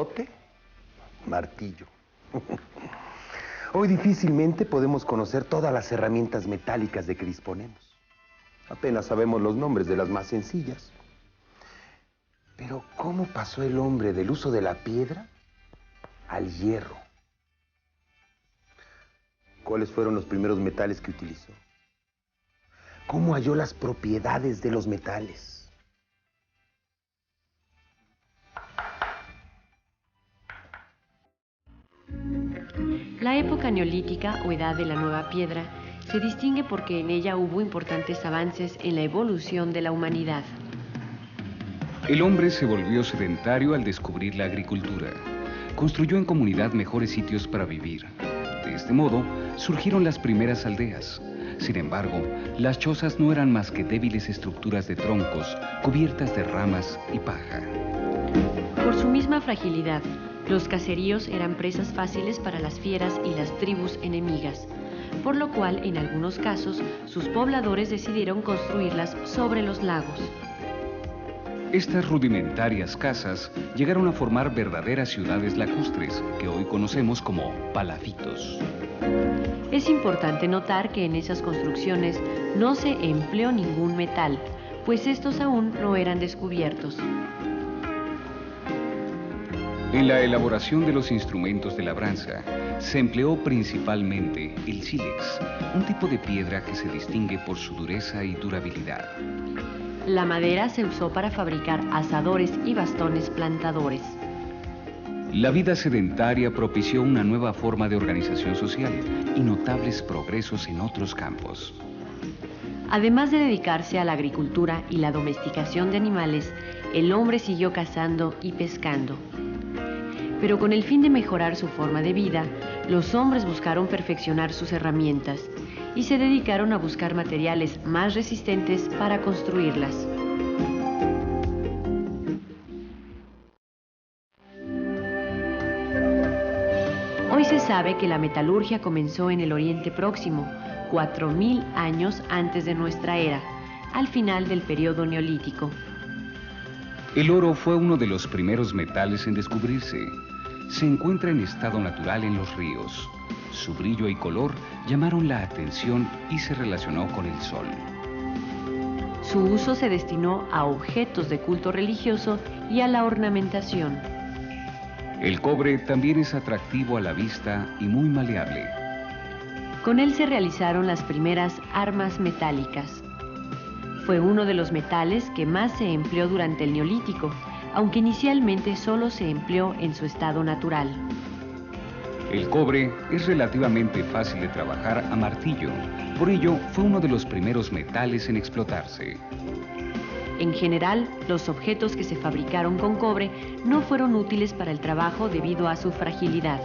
azote, martillo. Hoy difícilmente podemos conocer todas las herramientas metálicas de que disponemos. Apenas sabemos los nombres de las más sencillas. Pero ¿cómo pasó el hombre del uso de la piedra al hierro? ¿Cuáles fueron los primeros metales que utilizó? ¿Cómo halló las propiedades de los metales? La época neolítica o edad de la nueva piedra se distingue porque en ella hubo importantes avances en la evolución de la humanidad. El hombre se volvió sedentario al descubrir la agricultura. Construyó en comunidad mejores sitios para vivir. De este modo, surgieron las primeras aldeas. Sin embargo, las chozas no eran más que débiles estructuras de troncos, cubiertas de ramas y paja. Por su misma fragilidad, los caseríos eran presas fáciles para las fieras y las tribus enemigas, por lo cual, en algunos casos, sus pobladores decidieron construirlas sobre los lagos. Estas rudimentarias casas llegaron a formar verdaderas ciudades lacustres, que hoy conocemos como palafitos. Es importante notar que en esas construcciones no se empleó ningún metal, pues estos aún no eran descubiertos. En la elaboración de los instrumentos de labranza, se empleó principalmente el sílex, un tipo de piedra que se distingue por su dureza y durabilidad. La madera se usó para fabricar asadores y bastones plantadores. La vida sedentaria propició una nueva forma de organización social y notables progresos en otros campos. Además de dedicarse a la agricultura y la domesticación de animales, el hombre siguió cazando y pescando. Pero con el fin de mejorar su forma de vida, los hombres buscaron perfeccionar sus herramientas y se dedicaron a buscar materiales más resistentes para construirlas. Hoy se sabe que la metalurgia comenzó en el Oriente Próximo, 4000 años antes de nuestra era, al final del periodo neolítico. El oro fue uno de los primeros metales en descubrirse. Se encuentra en estado natural en los ríos. Su brillo y color llamaron la atención y se relacionó con el sol. Su uso se destinó a objetos de culto religioso y a la ornamentación. El cobre también es atractivo a la vista y muy maleable. Con él se realizaron las primeras armas metálicas. Fue uno de los metales que más se empleó durante el Neolítico, aunque inicialmente solo se empleó en su estado natural. El cobre es relativamente fácil de trabajar a martillo, por ello fue uno de los primeros metales en explotarse. En general, los objetos que se fabricaron con cobre no fueron útiles para el trabajo debido a su fragilidad.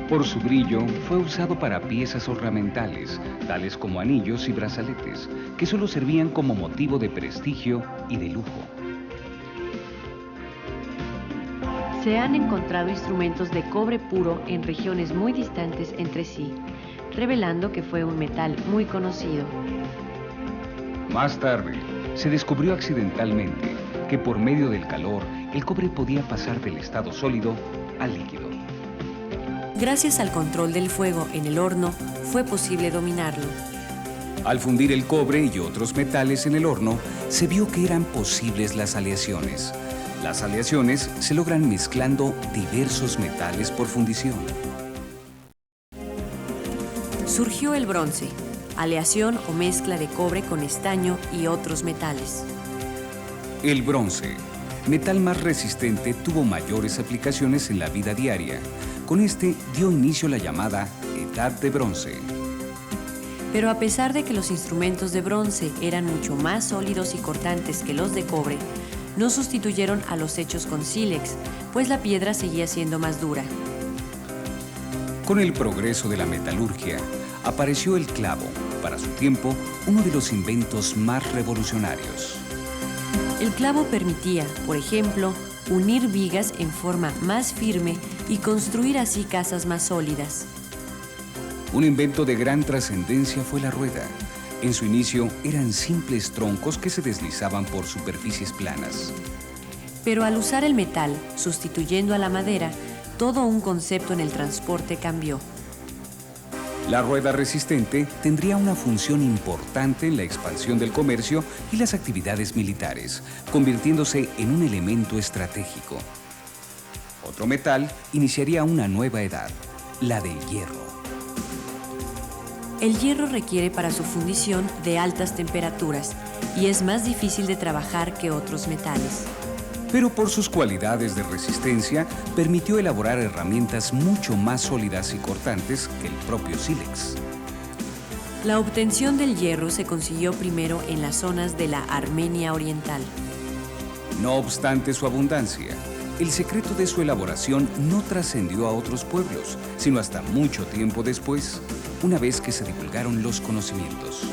Por su brillo, fue usado para piezas ornamentales, tales como anillos y brazaletes, que solo servían como motivo de prestigio y de lujo. Se han encontrado instrumentos de cobre puro en regiones muy distantes entre sí, revelando que fue un metal muy conocido. Más tarde, se descubrió accidentalmente que por medio del calor, el cobre podía pasar del estado sólido al líquido. Gracias al control del fuego en el horno, fue posible dominarlo. Al fundir el cobre y otros metales en el horno, se vio que eran posibles las aleaciones. Las aleaciones se logran mezclando diversos metales por fundición. Surgió el bronce, aleación o mezcla de cobre con estaño y otros metales. El bronce, metal más resistente, tuvo mayores aplicaciones en la vida diaria. Con este dio inicio la llamada Edad de Bronce. Pero a pesar de que los instrumentos de bronce eran mucho más sólidos y cortantes que los de cobre, no sustituyeron a los hechos con sílex, pues la piedra seguía siendo más dura. Con el progreso de la metalurgia, apareció el clavo, para su tiempo, uno de los inventos más revolucionarios. El clavo permitía, por ejemplo, unir vigas en forma más firme y construir así casas más sólidas. Un invento de gran trascendencia fue la rueda. En su inicio eran simples troncos que se deslizaban por superficies planas. Pero al usar el metal, sustituyendo a la madera, todo un concepto en el transporte cambió. La rueda resistente tendría una función importante en la expansión del comercio y las actividades militares, convirtiéndose en un elemento estratégico. Otro metal iniciaría una nueva edad, la del hierro. El hierro requiere para su fundición de altas temperaturas y es más difícil de trabajar que otros metales. Pero por sus cualidades de resistencia, permitió elaborar herramientas mucho más sólidas y cortantes que el propio sílex. La obtención del hierro se consiguió primero en las zonas de la Armenia Oriental. No obstante su abundancia, el secreto de su elaboración no trascendió a otros pueblos, sino hasta mucho tiempo después, una vez que se divulgaron los conocimientos.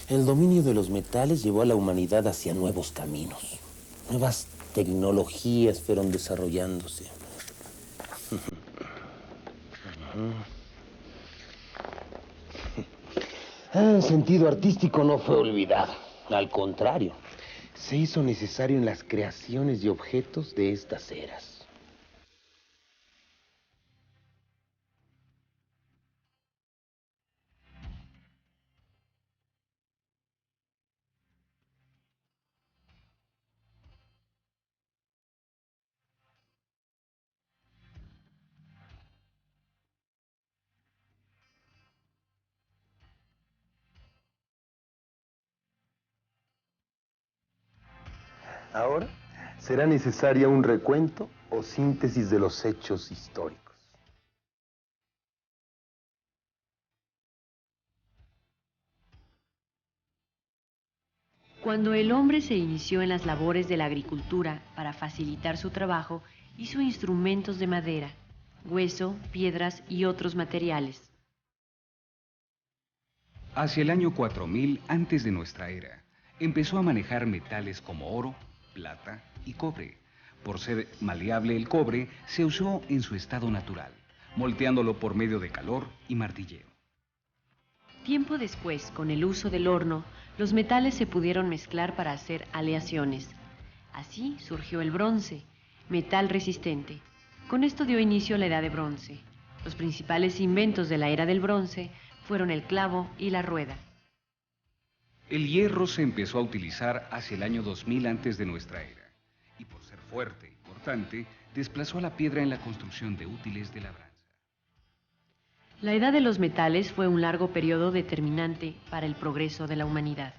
El dominio de los metales llevó a la humanidad hacia nuevos caminos. Nuevas tecnologías fueron desarrollándose. El sentido artístico no fue olvidado. Al contrario, Se hizo necesario en las creaciones de objetos de estas eras. Ahora será necesaria un recuento o síntesis de los hechos históricos. Cuando el hombre se inició en las labores de la agricultura para facilitar su trabajo, hizo instrumentos de madera, hueso, piedras y otros materiales. Hacia el año 4000 antes de nuestra era, empezó a manejar metales como oro, plata y cobre. Por ser maleable el cobre, se usó en su estado natural, moldeándolo por medio de calor y martilleo. Tiempo después, con el uso del horno, los metales se pudieron mezclar para hacer aleaciones. Así surgió el bronce, metal resistente. Con esto dio inicio la Edad de Bronce. Los principales inventos de la Era del Bronce fueron el clavo y la rueda. El hierro se empezó a utilizar hacia el año 2000 antes de nuestra era, y por ser fuerte y cortante, desplazó a la piedra en la construcción de útiles de labranza. La Edad de los Metales fue un largo periodo determinante para el progreso de la humanidad.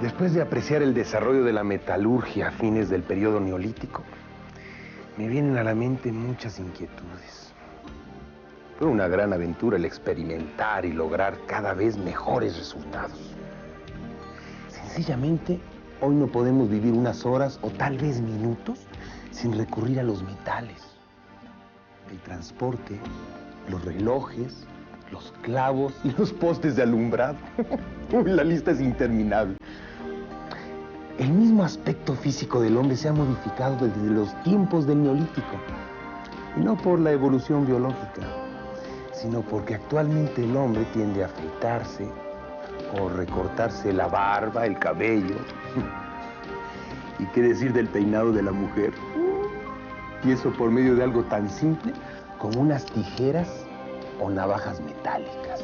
Después de apreciar el desarrollo de la metalurgia a fines del periodo neolítico, me vienen a la mente muchas inquietudes. Fue una gran aventura el experimentar y lograr cada vez mejores resultados. Sencillamente, hoy no podemos vivir unas horas o tal vez minutos sin recurrir a los metales. El transporte, los relojes, los clavos y los postes de alumbrado. Uy, la lista es interminable. El mismo aspecto físico del hombre se ha modificado desde los tiempos del Neolítico. Y no por la evolución biológica, sino porque actualmente el hombre tiende a afeitarse o recortarse la barba, el cabello. ¿Y qué decir del peinado de la mujer? Y eso por medio de algo tan simple como unas tijeras o navajas metálicas.